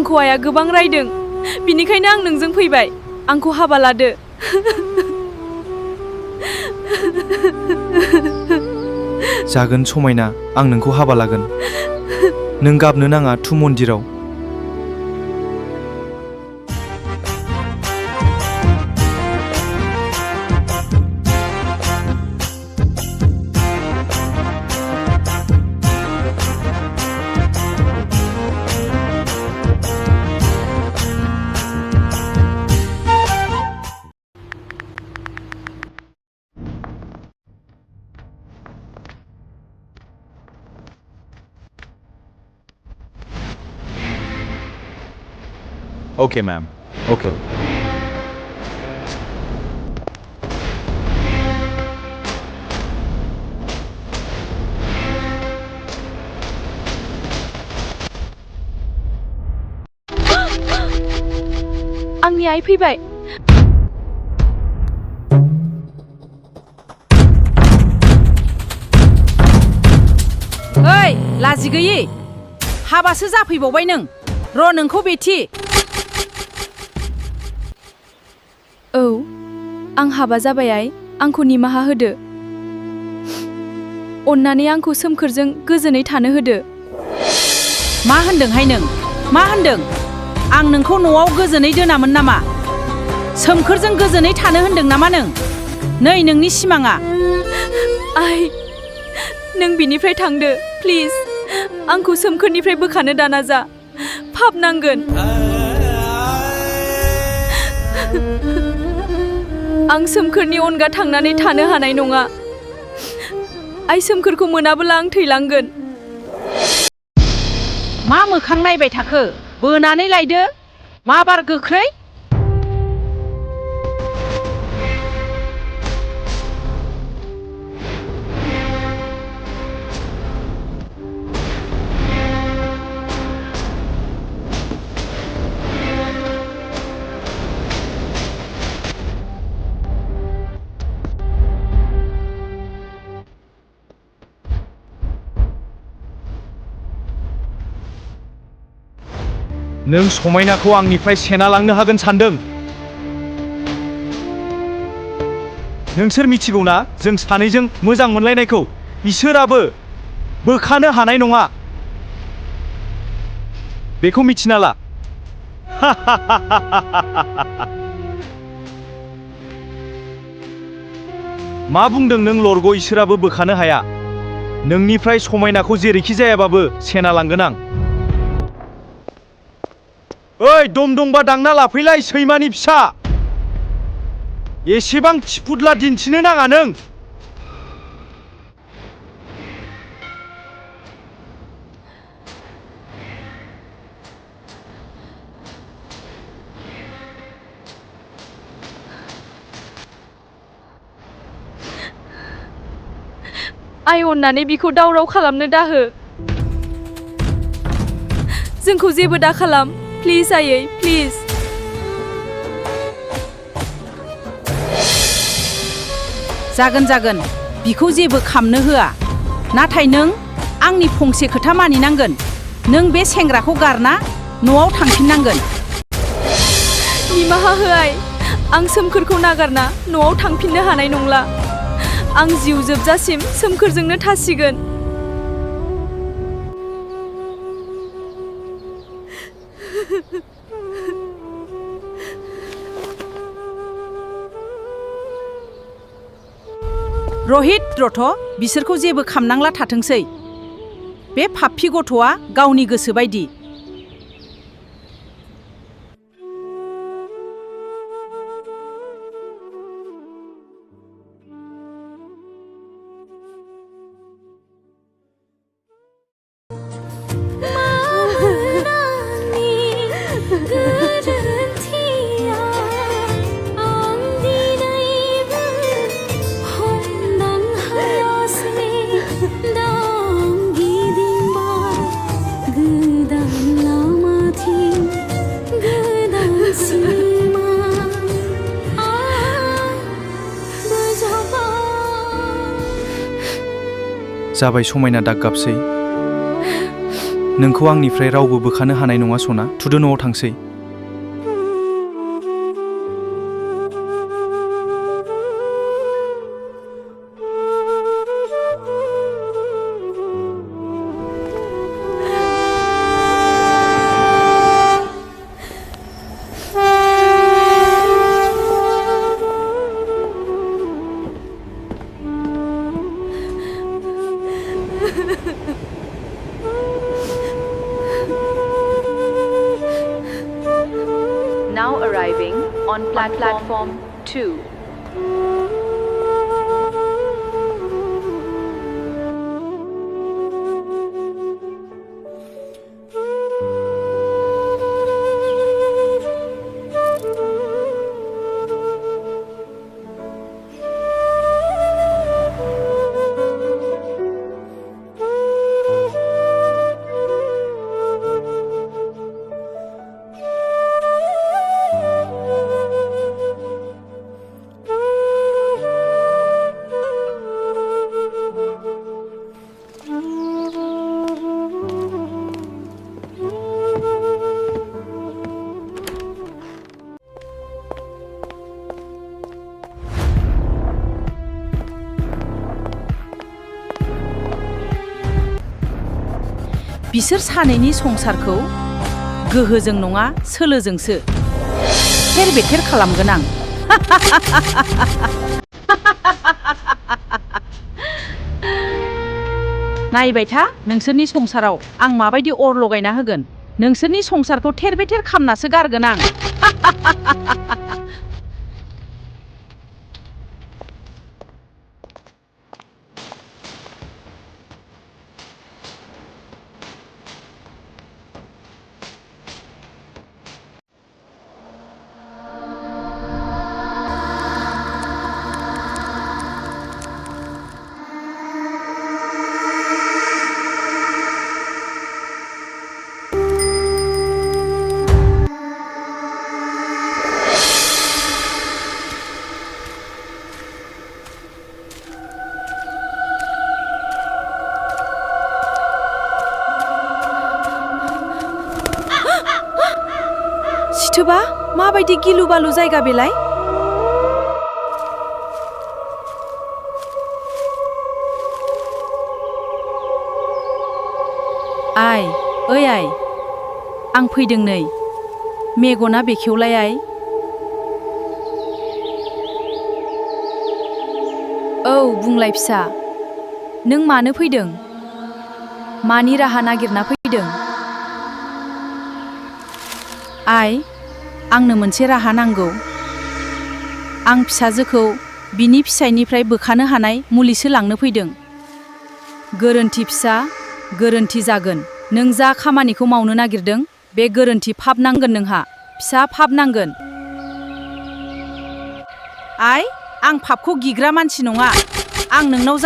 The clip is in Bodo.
आंखौ आइया गोबां रायदों बिनिखायनो आं नोंजों फैबाय आंखौ हाबा लादो जागोन समायना आं नोंखौ हाबा लागोन नों गाबनो नाङा थु मन्दिराव Okay, ma'am. Okay. आंनि आइ फैबाय ओइ लाजि गैयि हाबासो जाफैबावबाय नों र' नोंखौ बेथि औ आं हाबा जाबाय आइ आंखौ निमाहा होदो अन्नानै आंखौ सोमखोरजों गोजोनै थानो होदो मा होनदोंहाय नों मा होनदों आं नोंखौ न'आव गोजोनै दोनामोन नामा सोमखोरजों गोजोनै थानो होनदों नामा नों नै नोंनि सिमाङा आइ नों बिनिफ्राय थांदो प्लिज आंखौ सोमखोरनिफ्राय बोखानो दानाजा पाप नांगोन आं सोमखोरनि अनगा थांनानै थानो हानाय नङा आइ सोमखोरखौ मोनाबोला आं थैलांगोन मा मोखां नायबाय थाखो बोनानै लायदो मा बार गोख्रै नों समायनाखौ आंनिफ्राय सेना लांनो हागोन सानदों नोंसोर मिथिगौ ना जों सानैजों मोजां मोनलायनायखौ इसोराबो बोखानो हानाय नङा बेखौ मिथिना ला मा बुंदों नों लरग इसोराबो बोखानो हाया नोंनिफ्राय समायनाखौ जेरैखि जायाबाबो सेना लांगोन आं ओइ दम दंबा दांना लाफैलाय सैमानि फिसा एसेबां थिफुदला दिन्थिनो नाङा नों आइ अन्नानै बिखौ दावराव खालामनो दाहो जोंखौ जेबो दा खालाम प्लिज आयै प्लिज जागोन बिखौ जेबो खामनो होआ नाथाय नों आंनि फंसे खोथा मानिनांगोन नों बे सेंग्राखौ गारना न'आव थांफिननांगोन निमाहा हो आइ आं सोमखोरखौ नागारना न'आव थांफिननो हानाय नंला आं जिउ जोबजासिम सोमखोरजोंनो थासिगोन रहित रथ बिसोरखौ जेबो खामनांला थाथोंसै बे फाफ्फि गथ'आ गावनि गोसो बायदि जाबाय समायना दाग गाबसै नोंखौ आंनिफ्राय रावबो बोखानो हानाय नङा सना। थुदो न'आव थांसै। Now arriving on platform 2. बिसोर सानैनि संसारखौ गोहोजों नङा सोलोजोंसो थेर बेथेर खालामगोन आं। नायबाय था नोंसोरनि संसाराव आं माबायदि अर लगायना होगोन। नोंसोरनि संसारखौ थेर बेथेर खामनासो गारगोन आं। सिथोबा माबायदि गिलु बालु जायगा बेलाय? आइ, ओइ आइ, आं फैदों नै। मेगना बेखेवलाय आइ। औ बुंलाय फिसा, नों मानो फैदों? मानि राहा नागिरना फैदों? आइ, आंनो मोनसे राहा नांगौ। आं फिसाजोखौ बिनि फिसायनिफ्राय बोखानो हानाय मुलिसो लांनो फैदों। गोरोन्थि फिसा, गोरोन्थि जागोन। नों जा खामानिखौ मावनो नागिरदों बे गोरोन्थि फाब नांगोन नोंहा। फिसा फाब नांगोन। आइ, आं फाबखौ गिग्रा मानसि नङा। आं नोंनाव